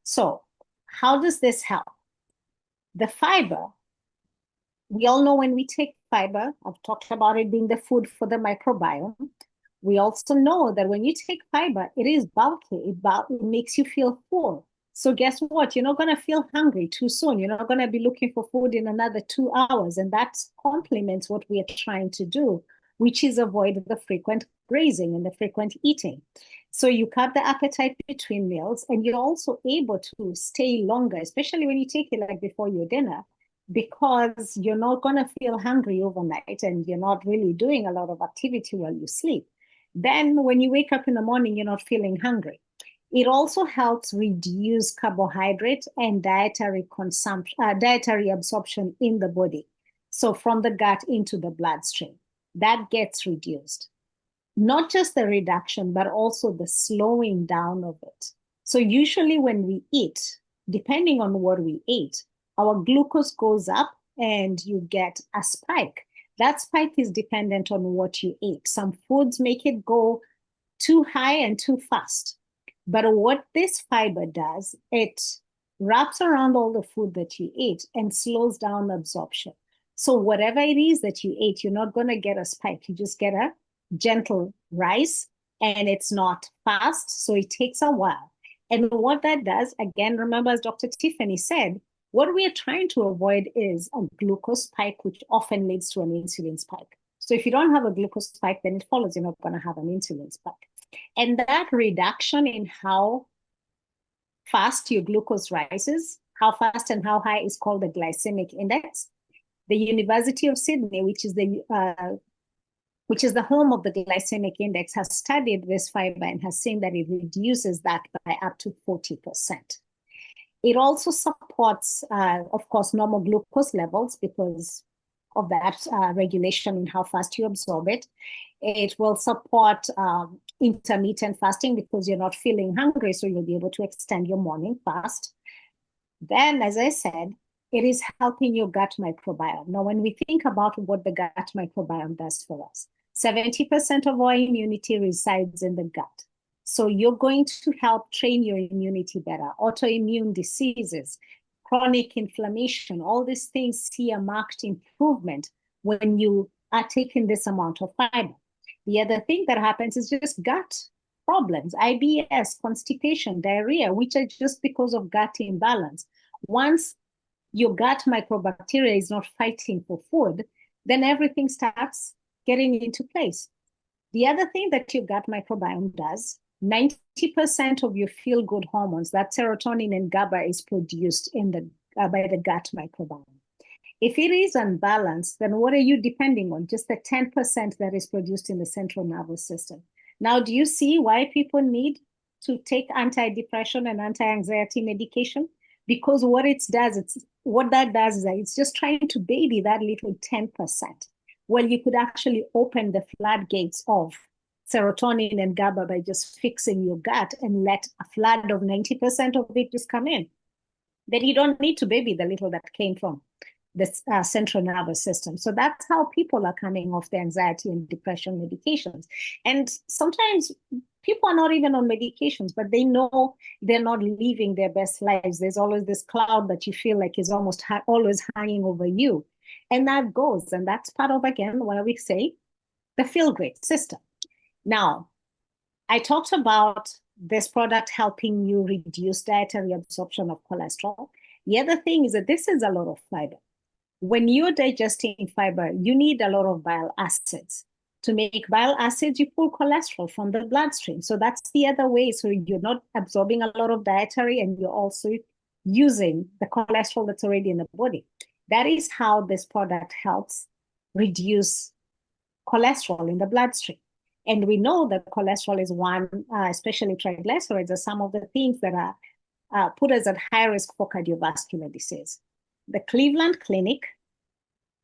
So how does this help? The fiber, we all know when we take fiber, I've talked about it being the food for the microbiome. We also know that when you take fiber, it is bulky. It makes you feel full. So guess what? You're not going to feel hungry too soon. You're not going to be looking for food in another 2 hours. And that complements what we are trying to do, which is avoid the frequent grazing and the frequent eating. So you cut the appetite between meals, and you're also able to stay longer, especially when you take it like before your dinner, because you're not going to feel hungry overnight and you're not really doing a lot of activity while you sleep. Then when you wake up in the morning, you're not feeling hungry. It also helps reduce carbohydrate and dietary absorption in the body. So from the gut into the bloodstream, that gets reduced. Not just the reduction, but also the slowing down of it. So usually when we eat, depending on what we eat, our glucose goes up and you get a spike. That spike is dependent on what you eat. Some foods make it go too high and too fast. But what this fiber does, it wraps around all the food that you eat and slows down absorption. So whatever it is that you ate, you're not going to get a spike. You just get a gentle rise, and it's not fast. So it takes a while. And what that does, again, remember, as Dr. Tiffany said, what we are trying to avoid is a glucose spike, which often leads to an insulin spike. So if you don't have a glucose spike, then it follows you're not going to have an insulin spike. And that reduction in how fast your glucose rises, how fast and how high, is called the glycemic index. The University of Sydney, which is the home of the glycemic index, has studied this fiber and has seen that it reduces that by up to 40%. It also supports, of course, normal glucose levels because of that regulation in how fast you absorb it. It will support intermittent fasting because you're not feeling hungry, so you'll be able to extend your morning fast. Then, as I said, it is helping your gut microbiome. Now, when we think about what the gut microbiome does for us, 70% of our immunity resides in the gut. So you're going to help train your immunity better. Autoimmune diseases, chronic inflammation, all these things see a marked improvement when you are taking this amount of fiber. The other thing that happens is just gut problems, IBS, constipation, diarrhea, which are just because of gut imbalance. Once your gut microbacteria is not fighting for food, then everything starts getting into place. The other thing that your gut microbiome does, 90% of your feel-good hormones, that serotonin and GABA, is produced by the gut microbiome. If it is unbalanced, then what are you depending on? Just the 10% that is produced in the central nervous system. Now, do you see why people need to take antidepressant and anti-anxiety medication? Because what that does is that it's just trying to baby that little 10%. Well, you could actually open the floodgates of serotonin and GABA by just fixing your gut and let a flood of 90% of it just come in. Then you don't need to baby the little that came from the central nervous system. So that's how people are coming off the anxiety and depression medications. And sometimes people are not even on medications, but they know they're not living their best lives. There's always this cloud that you feel like is almost always hanging over you. And that goes, and that's part of, again, what we say, the feel great system. Now, I talked about this product helping you reduce dietary absorption of cholesterol. The other thing is that this is a lot of fiber. When you're digesting fiber, you need a lot of bile acids. To make bile acids, you pull cholesterol from the bloodstream. So that's the other way. So you're not absorbing a lot of dietary, and you're also using the cholesterol that's already in the body. That is how this product helps reduce cholesterol in the bloodstream. And we know that cholesterol is one, especially triglycerides, are some of the things that are put us at high risk for cardiovascular disease. The Cleveland Clinic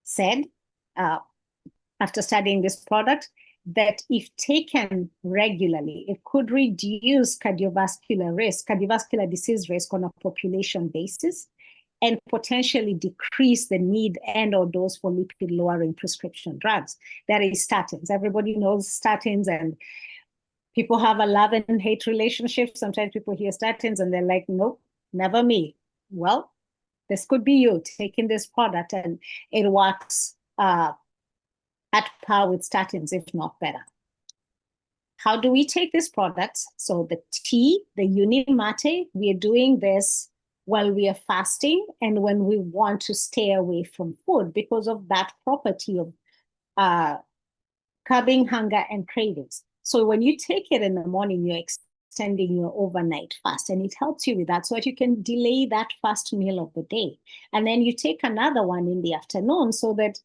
said, after studying this product, that if taken regularly, it could reduce cardiovascular disease risk on a population basis, and potentially decrease the need and or dose for lipid-lowering prescription drugs. That is statins. Everybody knows statins, and people have a love and hate relationship. Sometimes people hear statins and they're like, nope, never me. Well, this could be you taking this product, and it works at par with statins, if not better. How do we take this product? So the tea, the Unimate, we are doing this while we are fasting and when we want to stay away from food because of that property of curbing hunger and cravings. So when you take it in the morning, you're extending your overnight fast, and it helps you with that so that you can delay that first meal of the day. And then you take another one in the afternoon so that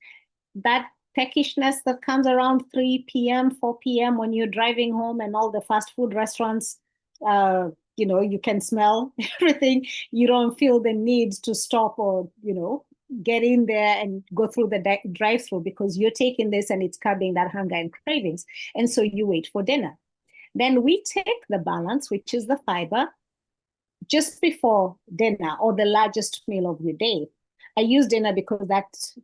that peckishness that comes around 3 p.m., 4 p.m. when you're driving home and all the fast food restaurants, you can smell everything. You don't feel the need to stop or, get in there and go through the drive-through because you're taking this and it's curbing that hunger and cravings. And so you wait for dinner. Then we take the balance, which is the fiber, just before dinner or the largest meal of your day. I use dinner because that's,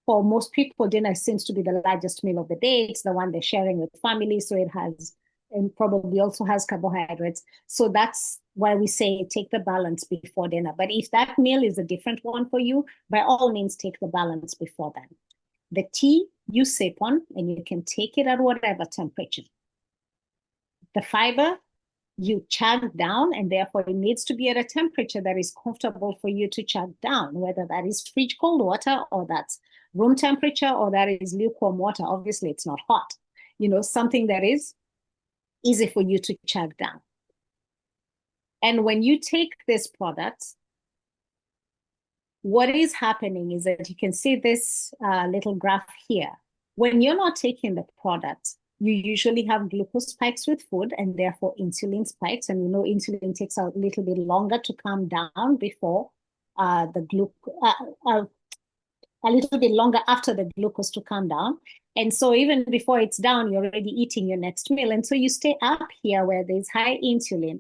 for most people, dinner seems to be the largest meal of the day. It's the one they're sharing with family. So it has, and probably also has carbohydrates. So that's why we say take the balance before dinner. But if that meal is a different one for you, by all means, take the balance before then. The tea you sip on, and you can take it at whatever temperature. The fiber you chug down, and therefore it needs to be at a temperature that is comfortable for you to chug down, whether that is fridge cold water or that's room temperature or that is lukewarm water. Obviously, it's not hot. Something that is easy for you to chug down. And when you take this product, what is happening is that you can see this little graph here. When you're not taking the product, you usually have glucose spikes with food and therefore insulin spikes. And insulin takes a little bit longer to come down before a little bit longer after the glucose to come down. And so even before it's down, you're already eating your next meal. And so you stay up here where there's high insulin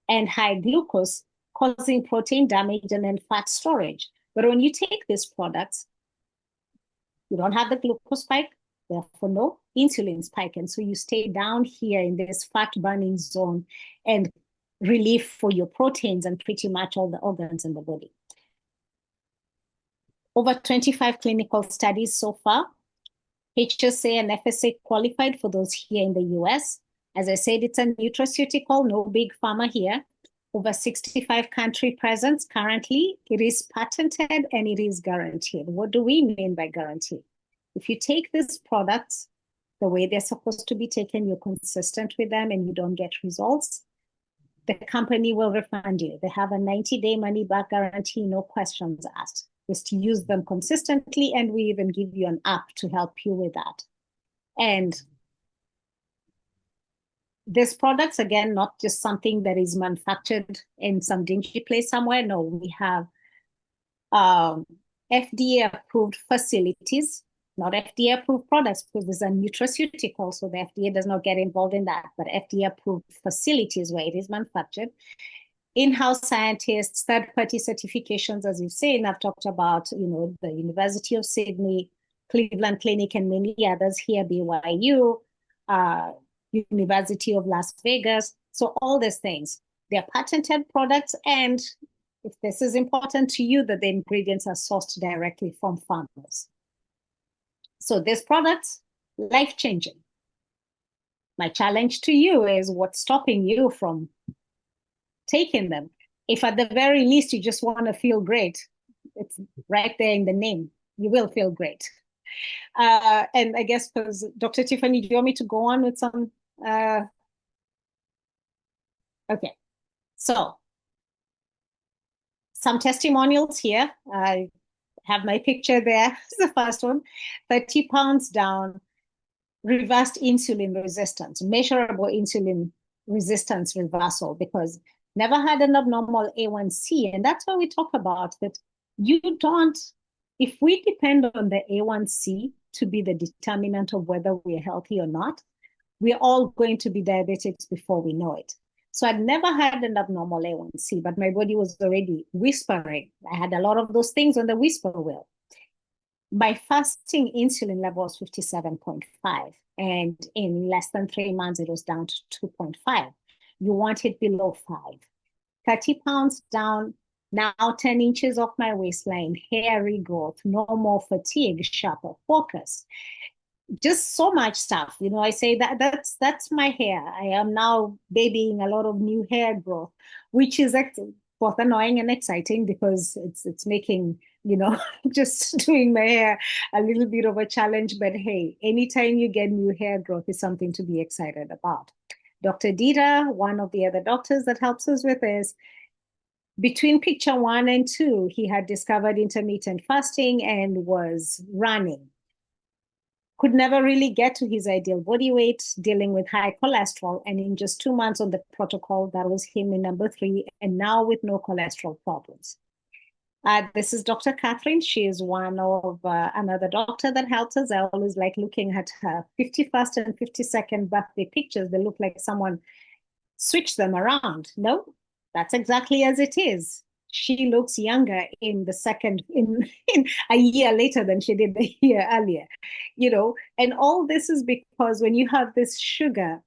and high glucose, causing protein damage and then fat storage. But when you take these products, you don't have the glucose spike, therefore no insulin spike. And so you stay down here in this fat burning zone and relief for your proteins and pretty much all the organs in the body. Over 25 clinical studies so far. HSA and FSA qualified for those here in the US. As I said, it's a nutraceutical, no big pharma here. Over 65 country presence currently. It is patented and it is guaranteed. What do we mean by guaranteed? If you take these products the way they're supposed to be taken, you're consistent with them and you don't get results, the company will refund you. They have a 90-day money-back guarantee, no questions asked. Just to use them consistently, and we even give you an app to help you with that. And these products, again, not just something that is manufactured in some dingy place somewhere. No, we have FDA-approved facilities, not FDA-approved products, because there's a nutraceutical, so the FDA does not get involved in that, but FDA-approved facilities where it is manufactured. in-house scientists, third-party certifications, as you say, and I've talked about, the University of Sydney, Cleveland Clinic, and many others here, BYU, University of Las Vegas. So all these things, they're patented products, and if this is important to you, that the ingredients are sourced directly from farmers. So these products, life-changing. My challenge to you is what's stopping you from taking them? If at the very least you just want to feel great, it's right there in the name. You will feel great. And I guess, because Dr. Tiffany, do you want me to go on with some? Okay, so some testimonials here. I have my picture there. It's the first one. 30 pounds down, reversed insulin resistance, measurable insulin resistance reversal, because never had an abnormal A1C. And that's why we talk about that. If we depend on the A1C to be the determinant of whether we're healthy or not, we're all going to be diabetics before we know it. So I'd never had an abnormal A1C, but my body was already whispering. I had a lot of those things on the whisper wheel. My fasting insulin level was 57.5. And in less than 3 months, it was down to 2.5. You want it below 5. 30 pounds down, now 10 inches off my waistline, hair regrowth, no more fatigue, sharper focus. Just so much stuff. I say that's my hair. I am now babying a lot of new hair growth, which is both annoying and exciting, because it's making, just doing my hair a little bit of a challenge. But hey, anytime you get new hair growth is something to be excited about. Dr. Dita, one of the other doctors that helps us with this, between picture 1 and 2, he had discovered intermittent fasting and was running. Could never really get to his ideal body weight, dealing with high cholesterol. And in just 2 months on the protocol, that was him in number 3, and now with no cholesterol problems. This is Dr. Catherine. She is one of another doctor that helps us. I always like looking at her 51st and 52nd birthday pictures. They look like someone switched them around. No, that's exactly as it is. She looks younger in a year later than she did a year earlier, and all this is because when you have this sugar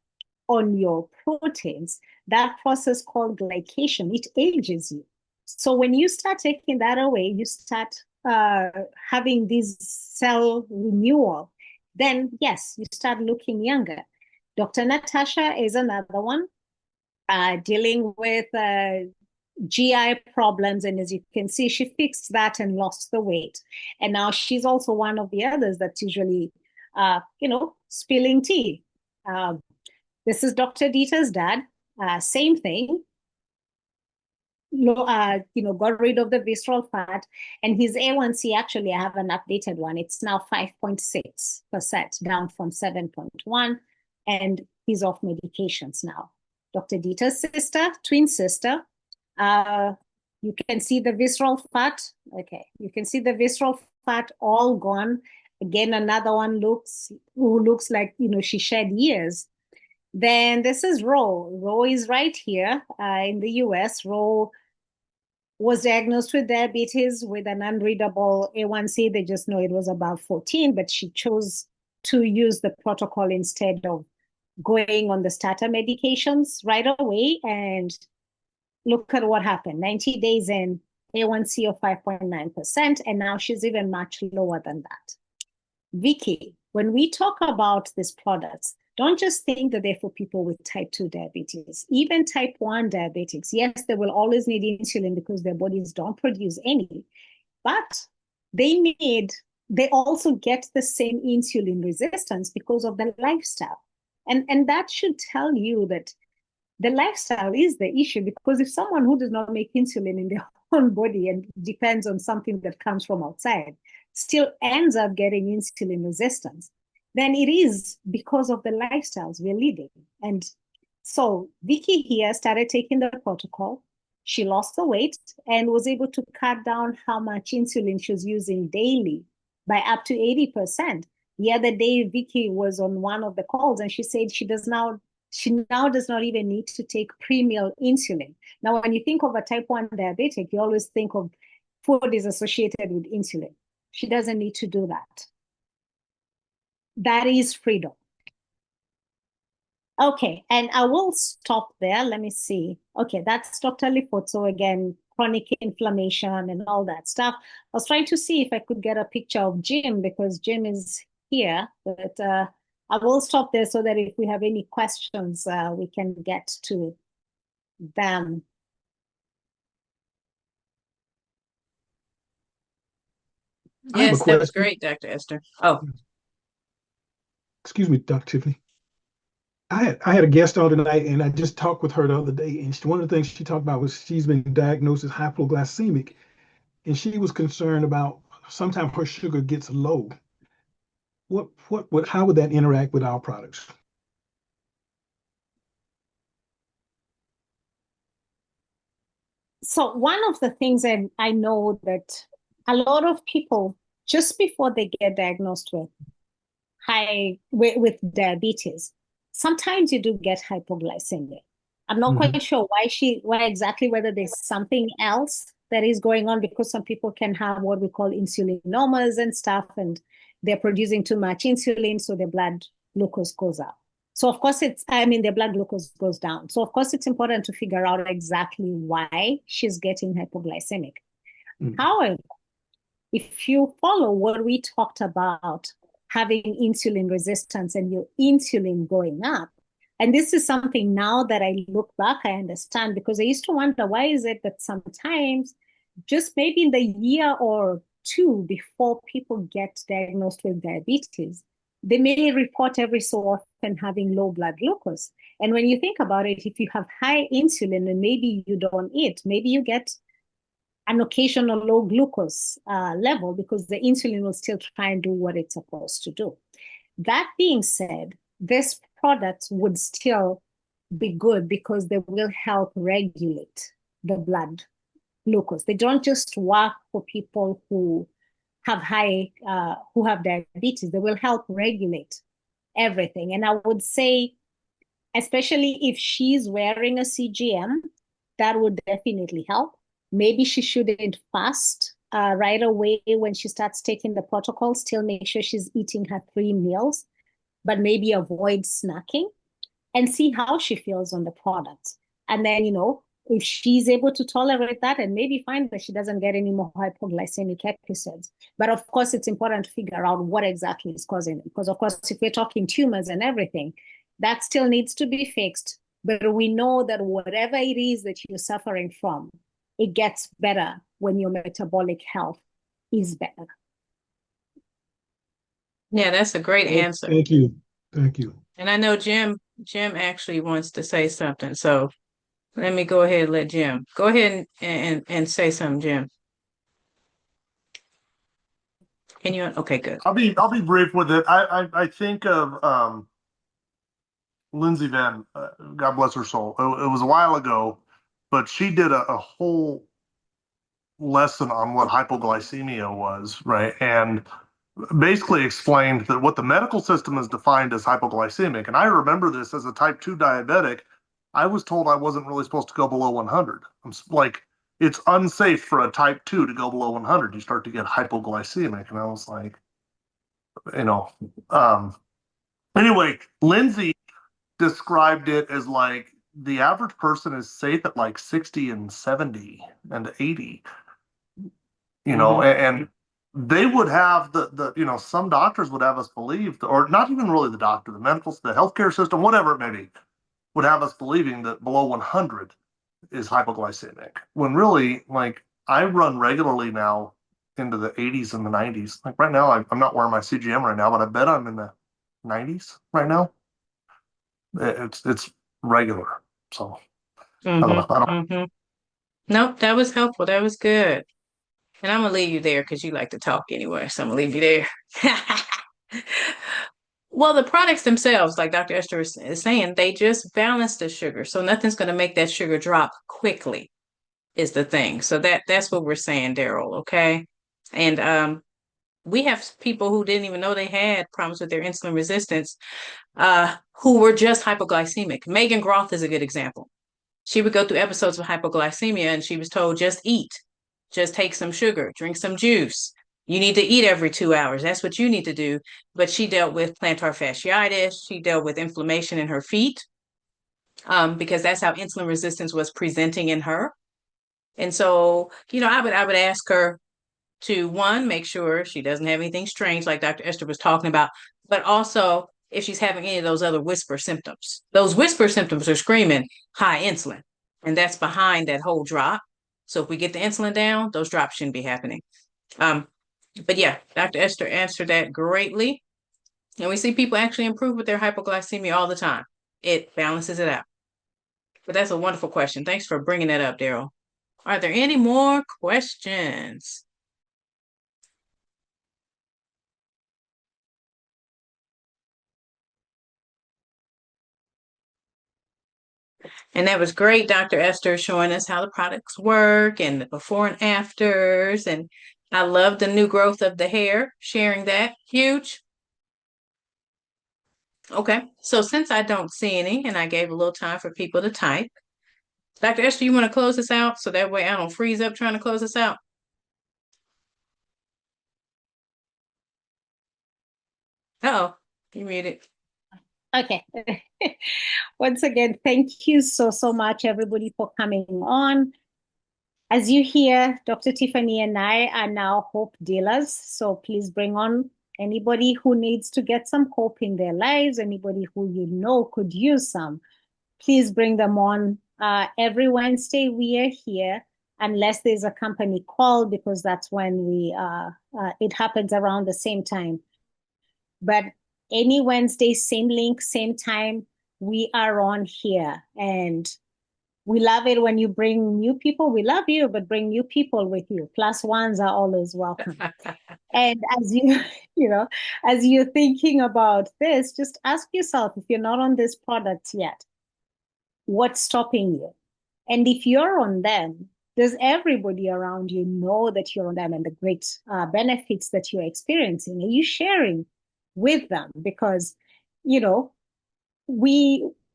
on your proteins, that process called glycation, it ages you. So when you start taking that away, you start having this cell renewal, then yes, you start looking younger. Dr. Natasha is another one, dealing with GI problems. And as you can see, she fixed that and lost the weight. And now she's also one of the others that's usually, spilling tea. This is Dr. Dita's dad, same thing. Got rid of the visceral fat, and his A1C, actually, I have an updated one. It's now 5.6%, down from 7.1, and he's off medications now. Dr. Dita's sister, twin sister, you can see the visceral fat. Okay, you can see the visceral fat all gone. Again, another one who looks like, she shed years. Then this is Ro. Ro is right here in the US. Ro was diagnosed with diabetes with an unreadable A1C. They just know it was above 14, but she chose to use the protocol instead of going on the starter medications right away. And look at what happened. 90 days in, A1C of 5.9%, and now she's even much lower than that. Vicky, when we talk about these products, don't just think that they're for people with type 2 diabetes. Even type 1 diabetics, yes, they will always need insulin because their bodies don't produce any, but they also get the same insulin resistance because of the lifestyle. And that should tell you that the lifestyle is the issue, because if someone who does not make insulin in their own body and depends on something that comes from outside still ends up getting insulin resistance, then it is because of the lifestyles we're leading. And so Vicky here started taking the protocol. She lost the weight and was able to cut down how much insulin she was using daily by up to 80%. The other day, Vicky was on one of the calls and she said she She now does not even need to take pre-meal insulin. Now, when you think of a type 1 diabetic, you always think of food is associated with insulin. She doesn't need to do that. That is freedom. Okay, and I will stop there. Let me see. Okay, that's Dr. Lifoto again, chronic inflammation and all that stuff. I was trying to see if I could get a picture of Jim because Jim is here, but I will stop there so that if we have any questions, we can get to them. Yes, that was great, Dr. Esther. Oh, excuse me, Dr. Tiffany. I had a guest on tonight, and I just talked with her the other day, and one of the things she talked about was she's been diagnosed as hypoglycemic, and she was concerned about sometimes her sugar gets low. How would that interact with our products? So one of the things that I know that a lot of people, just before they get diagnosed with diabetes, sometimes you do get hypoglycemia. I'm not quite sure why exactly, whether there's something else that is going on, because some people can have what we call insulinomas and stuff, and they're producing too much insulin, so their blood glucose goes up. So of course their blood glucose goes down. So of course it's important to figure out exactly why she's getting hypoglycemic. However, if you follow what we talked about, having insulin resistance and your insulin going up, and this is something now that I look back, I understand, because I used to wonder, why is it that sometimes just maybe in the year or two before people get diagnosed with diabetes, they may report every so often having low blood glucose. And when you think about it, if you have high insulin and maybe you don't eat, maybe you get an occasional low glucose level because the insulin will still try and do what it's supposed to do. That being said, this product would still be good because they will help regulate the blood glucose. They don't just work for people who have who have diabetes. They will help regulate everything. And I would say, especially if she's wearing a CGM, that would definitely help. Maybe she shouldn't fast right away when she starts taking the protocol. Still make sure she's eating her 3 meals, but maybe avoid snacking and see how she feels on the product. And then, if she's able to tolerate that, and maybe find that she doesn't get any more hypoglycemic episodes. But of course, it's important to figure out what exactly is causing it. Because of course, if we're talking tumors and everything, that still needs to be fixed. But we know that whatever it is that you're suffering from, it gets better when your metabolic health is better. Yeah, that's a great answer. Thank you. Thank you. And I know Jim actually wants to say something. So let me go ahead and let Jim. Go ahead and say something, Jim. Can you? Okay, good. I'll be brief with it. I think of Lindsay Venn, God bless her soul. It was a while ago, but she did a whole lesson on what hypoglycemia was, right? And basically explained that what the medical system is defined as hypoglycemic. And I remember this as a type 2 diabetic. I was told I wasn't really supposed to go below 100. I'm like, it's unsafe for a type 2 to go below 100. You start to get hypoglycemic. And I was like, anyway, Lindsay described it as like the average person is safe at like 60 and 70 and 80, and they would have the some doctors would have us believe, or not even really the doctor, the healthcare system, whatever it may be, would have us believing that below 100 is hypoglycemic. When really, like, I run regularly now into the 80s and the 90s. Like right now, I'm not wearing my CGM right now, but I bet I'm in the 90s right now. It's regular. So I don't know. Nope, that was helpful. That was good. And I'm gonna leave you there because you like to talk anyway. So I'm gonna leave you there. Well, the products themselves, like Dr. Esther is saying, they just balance the sugar. So nothing's going to make that sugar drop quickly is the thing. So that's what we're saying, Daryl, okay? And we have people who didn't even know they had problems with their insulin resistance who were just hypoglycemic. Megan Groth is a good example. She would go through episodes of hypoglycemia and she was told, just eat, just take some sugar, drink some juice. You need to eat every 2 hours. That's what you need to do. But she dealt with plantar fasciitis. She dealt with inflammation in her feet because that's how insulin resistance was presenting in her. And so, I would ask her to, one, make sure she doesn't have anything strange like Dr. Esther was talking about, but also if she's having any of those other whisper symptoms. Those whisper symptoms are screaming high insulin, and that's behind that whole drop. So if we get the insulin down, those drops shouldn't be happening. But yeah, Dr. Esther answered that greatly. And we see people actually improve with their hypoglycemia all the time. It balances it out. But that's a wonderful question. Thanks for bringing that up, Daryl. Are there any more questions? And that was great, Dr. Esther, showing us how the products work and the before and afters. And I love the new growth of the hair, sharing that. Huge. Okay, so since I don't see any, and I gave a little time for people to type, Dr. Esther, you want to close this out so that way I don't freeze up trying to close this out? Uh-oh, you muted. Okay. Once again, thank you so much, everybody, for coming on. As you hear, Dr. Tiffany and I are now hope dealers. So please bring on anybody who needs to get some hope in their lives, anybody who you know could use some. Please bring them on. Every Wednesday we are here, unless there's a company call, because that's when it happens around the same time. But any Wednesday, same link, same time, we are on here. And we love it when you bring new people. We love you, but bring new people with you. Plus ones are always welcome. And as as you're thinking about this, just ask yourself, if you're not on this product yet, what's stopping you? And if you're on them, does everybody around you know that you're on them and the great benefits that you're experiencing? Are you sharing with them? Because,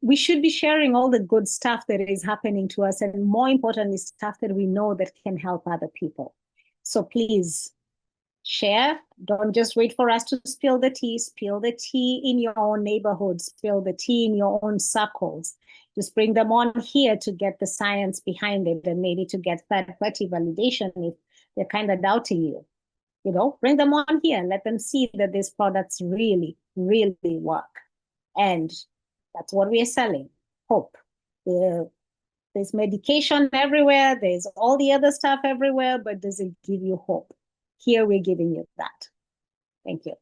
we should be sharing all the good stuff that is happening to us, and more importantly, stuff that we know that can help other people. So please share. Don't just wait for us to spill the tea. Spill the tea in your own neighborhood. Spill the tea in your own circles. Just bring them on here to get the science behind it, and maybe to get third-party validation if they're kind of doubting you. Bring them on here and let them see that these products really, really work. And that's what we are selling, hope. There's medication everywhere. There's all the other stuff everywhere, but does it give you hope? Here we're giving you that. Thank you.